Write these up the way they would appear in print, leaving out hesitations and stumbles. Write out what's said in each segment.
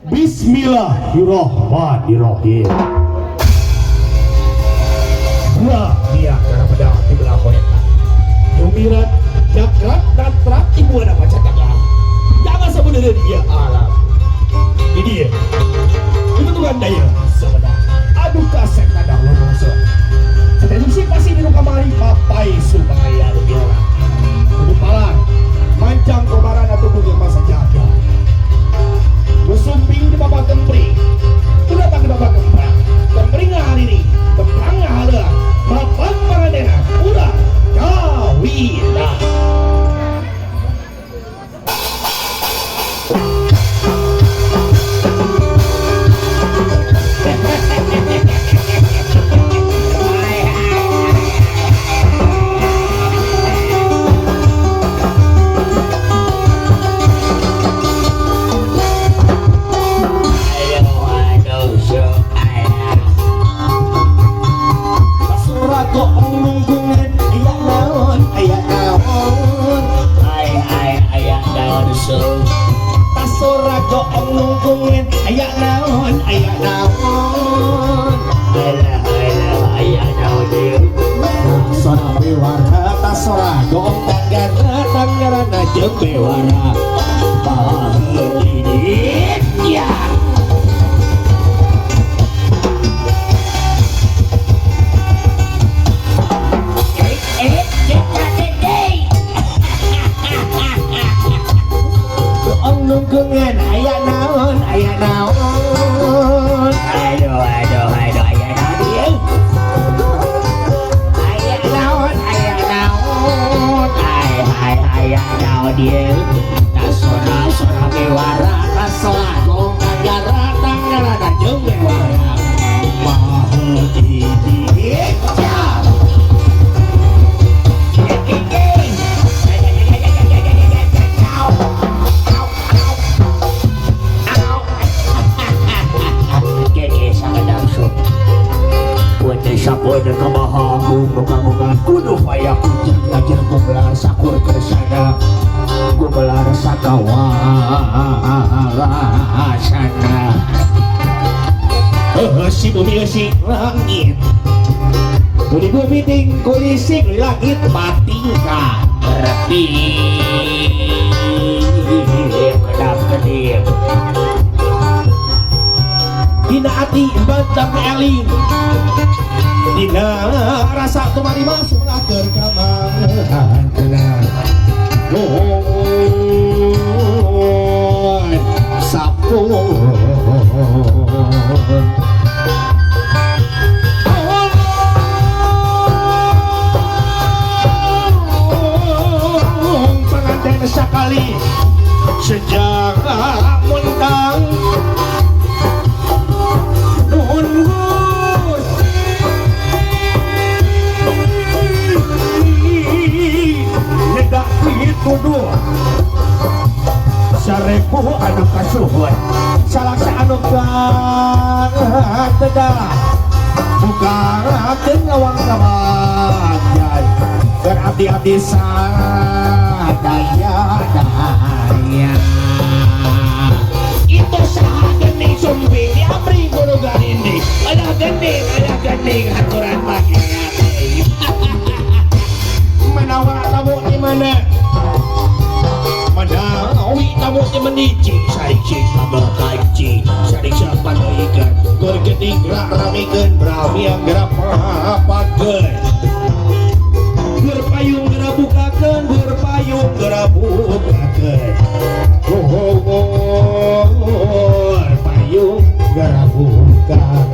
Bismillahirrahmanirrahim. Wah, dia karena pedang di belah koyeta. Tumirat, jakrat, datrat, ibu ada baca cakap. Jangan sebenarnya dia alam. Ini dia. Itu tuh daya sebenarnya. Aduh kasek kadang lo masuk. Sedang pasti di kamari papai supaya lebih enak. Untuk palang, mancang kobaran atau bugil masa jaga. Bersumping di babak kempring. Udah tak di babak kempang. Kempring hari ini, kempang hari bapak pangadena. Udah kawinlah. Bewara bahagia ya. Nunggungan aya naon aduh aya naon dia tasora bewara tasora gong tanggara dan jeung bewara bahagia sapoe dan kamahagung muka-muka kudu payah kucing ngajir gumelar sakur kersana gumelar sakawasana si bumi si langit bumi ting kulisik langit patingka repi kedap-kedip dina hati bantang eling dina rasa kemari masuk agar kamahan tenang nuhun sampun pengantin sekali sejak mundang kudu sarepu anu kasuhun salaksa anu tedah bukakeun lawang kabagyan berabdi-abdi sadaya itu saha geuning sumping diabri guru galindi ada geuning aturan pake menawa tamu di mana Manawi tamu di menici saring kabel kaji saring siapa ikan bergening ramikeun bramiang gerak papakeun berpayung gerak bukakeun berpayung gerak bukakeun berpayung gerak bukakeun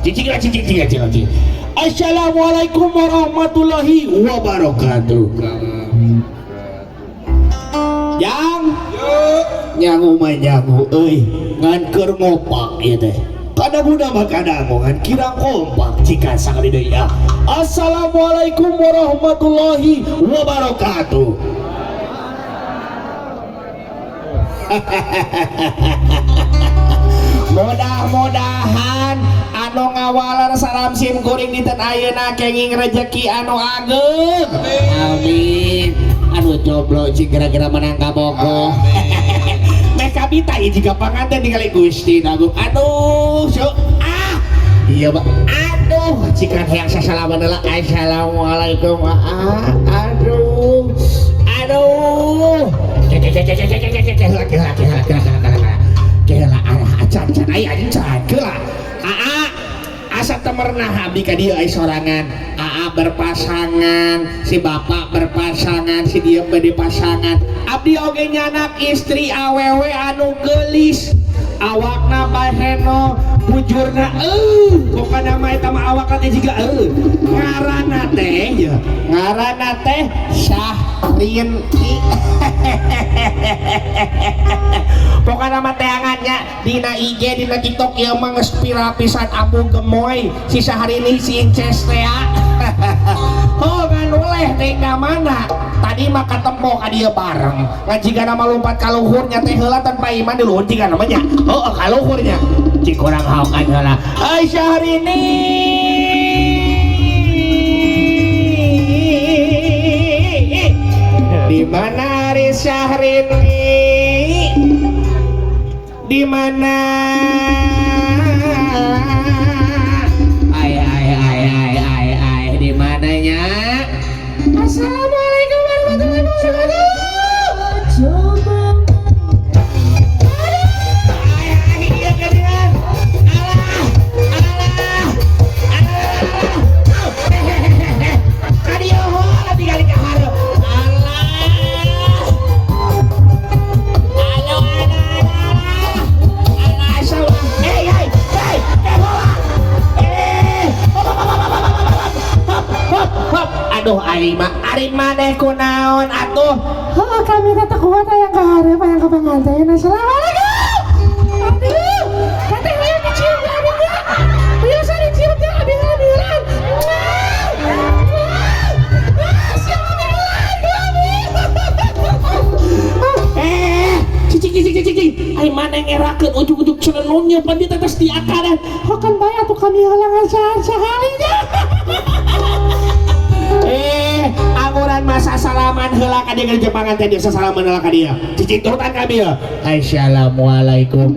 Cicing. Assalamualaikum warahmatullahi wabarakatuh. Yang umay nyangu ngan keur ngopak ieu teh. Kada budak mah kada ngan kira kompak jika sakali deui ya. Assalamualaikum warahmatullahi wabarakatuh. Mudah-mudahan anu ngawalar salam sim kuring dinten ayeuna kenging rezeki anu ageng. Amin. Anu jomblo cing gara-gara menang kabogoh. Meka bitai jika panganten ningali Gusti Agung. Aduh, iya Pak. Aduh, jika hayang sasalaman heula. Assalamualaikum. Aduh. Acan aya acan keula. Asa temerna abdi ka dieu aya sorangan. Berpasangan, si bapak berpasangan, si dia bade pasangan. Abdi oge nyanak istri awewe anu geulis. Awakna baheno, bujurna pokona mah eta mah awakna teh jiga ngaranna teh Syahrini. Pokona mah teangannya dina IG dina TikTok ieu mah geus viral pisan ambu gemoy si Syahrini si Inces teh. Oh ngan oleh teh mana tadi mah katempo ka dieu bareng ngan jiga nama lompat ka luhurnya teh heula tanpa iman di luhur jiga namanya ka luhurnya cik urang haokan heula ai Syahrini di mana ari Syahrini di mana di mananya. Assalamualaikum warahmatullahi wabarakatuh. Aduh, ari maneh kunaon atuh? Heeh, kami teh kuat aya ka hareup aya ka panganten. Assalamualaikum. Aduh, kateh aya dicium ka abdinya. Biasa dicium teh abdi ngadiran. Cicing. Ai maneh ngerakeun ujug-ujug celenunnya pan di tetes di akaran. Hokan bae atuh kami halangan sahalinya. Amuran masa salaman heula ka dieu jeung panganten dia sasalaman heula ka dieu. Cicing turutan ka dieu. Assalamualaikum.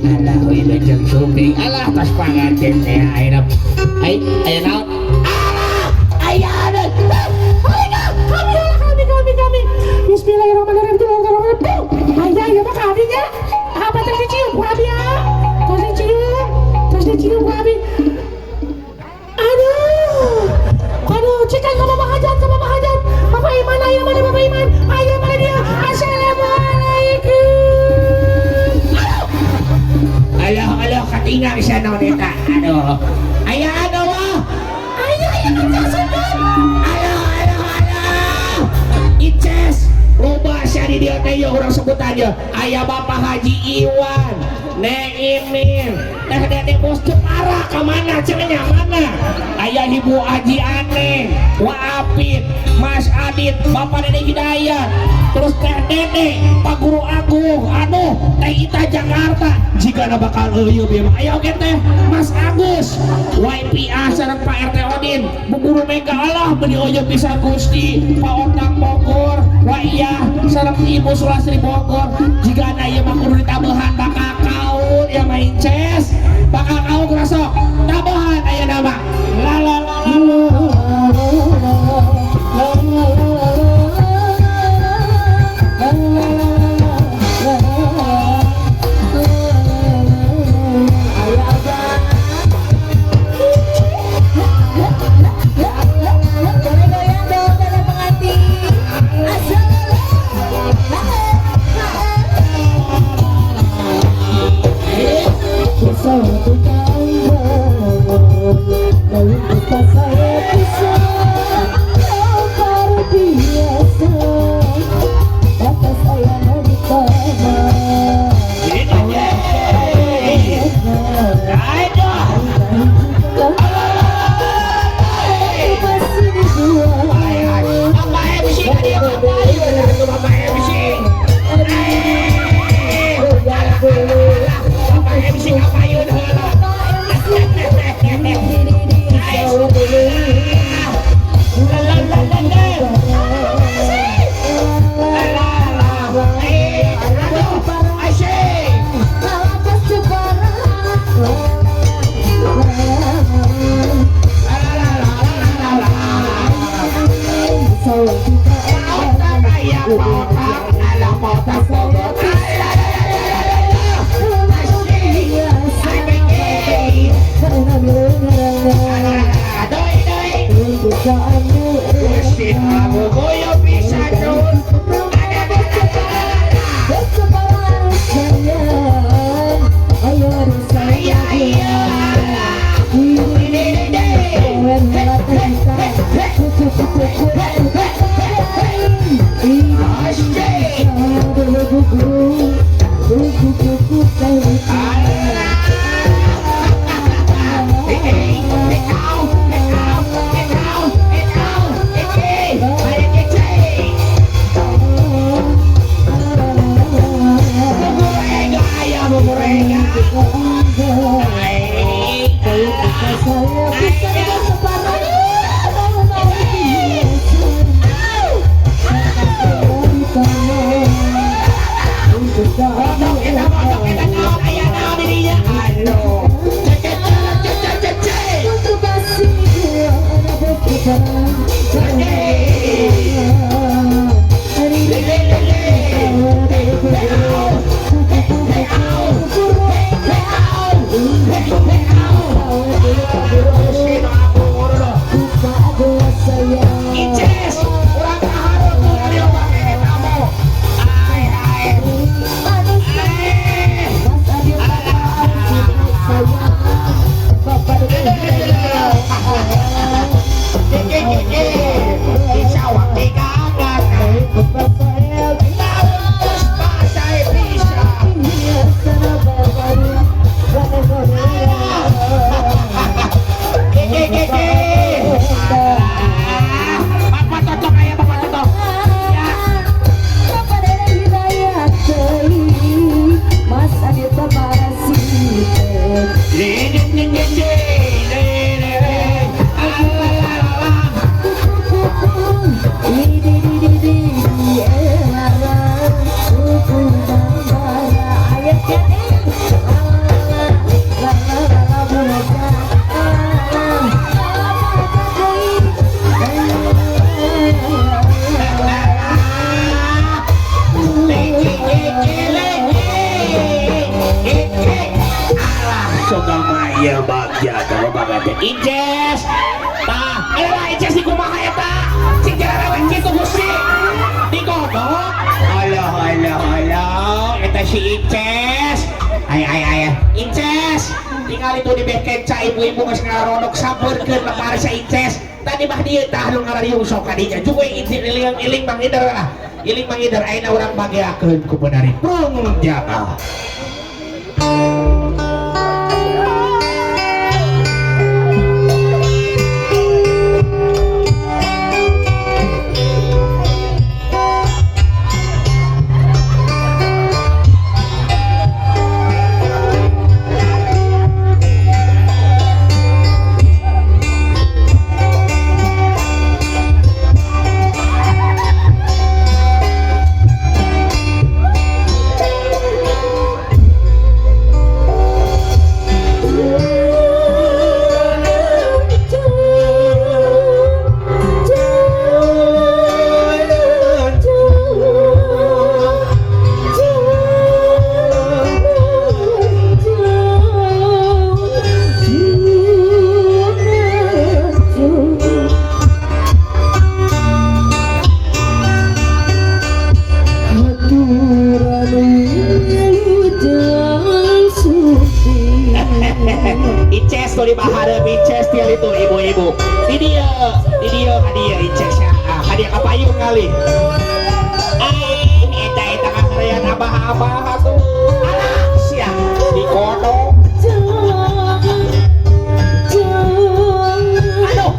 Alah ieu jeung suping. Alah tos panganten teh ayeuna. Aya naon? Aya ada. Kami. Bismillahirrahmanirrahim. Aya ieu mah ka abdinya. Apa teh dicium ku abdi? Tos dicium ku abdi. Aduh, cikan ke Bapak Hajat. Bapak Iman, ayo mana Bapak Iman? Ayo mana dia? Assalamualaikum. Aduh, katinggal bisa naon eta. Aduh. Aya aduh. Ayo kecasan. Aduh. Ices. Loba sia di dieu teh urang sebut aja. Aya Bapak Haji Iwan, Neng Imin, Teh Dedek Bos Jepara ka mana cenah mana? Aya Ibu Haji Aneng, Waapit, Mas Adit, Bapak Dede Hidayat, terus Teh Dede, Pak Guru Agung, aduh, Teh Ita Jakarta. Jika na bakal eueuh bieu mah aya oge teh Mas Agus, YPA sareng Pak RT Odin, Bu Guru Mega Allah beuni oyeuh pisan Gusti, Pak Otang Bogor, Waya sareng Ibu Sulasri Bogor. Jika na ieu mah kudu ditambahan bakal kaul ya main ces, bakal kaul kurasa tambahan aya nama. La la la la. So dia bapak itu bapak MC. Bapak MC ngapain heula? Inces, tah, Inces di kumaha eta? Cing jerawat kitu Gusti. Digodok. Halo, eta si Inces. Ay, Inces. Tinggal itu di beken ca ibu-ibu geus ngaronok sabeurkeun lepar sa Inces. Tadi mah dieu tah nu ngarariung sok kadinya. Juga iling Bang Ider lah. Iling Bang Ider ayeuna urang bageakeun ku beunari. Prung jaka. Inces tuh di bahara Inces tial itu ibu-ibu di dia Inces ya kadia kapayung kali eta kasarean abah-abah tuh alah siang di kodok aduh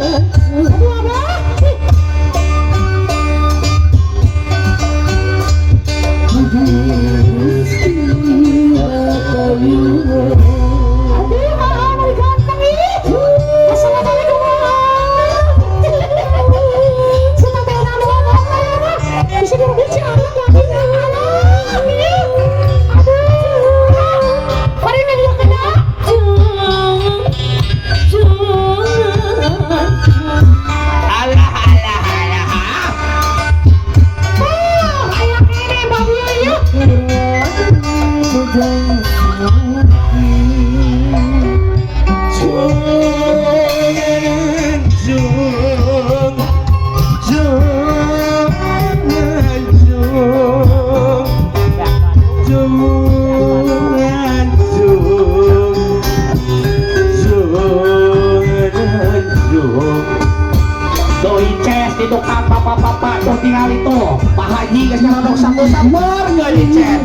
Oh, Pak Haji geus ngarodok samur-samur geus cek.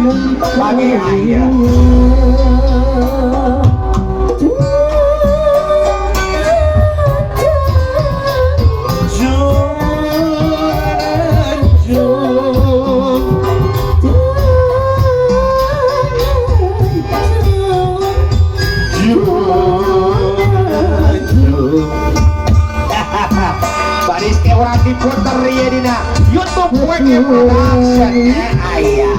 Bagi aya. Baris ke orang diputer ya dina YouTube Wake Production aya.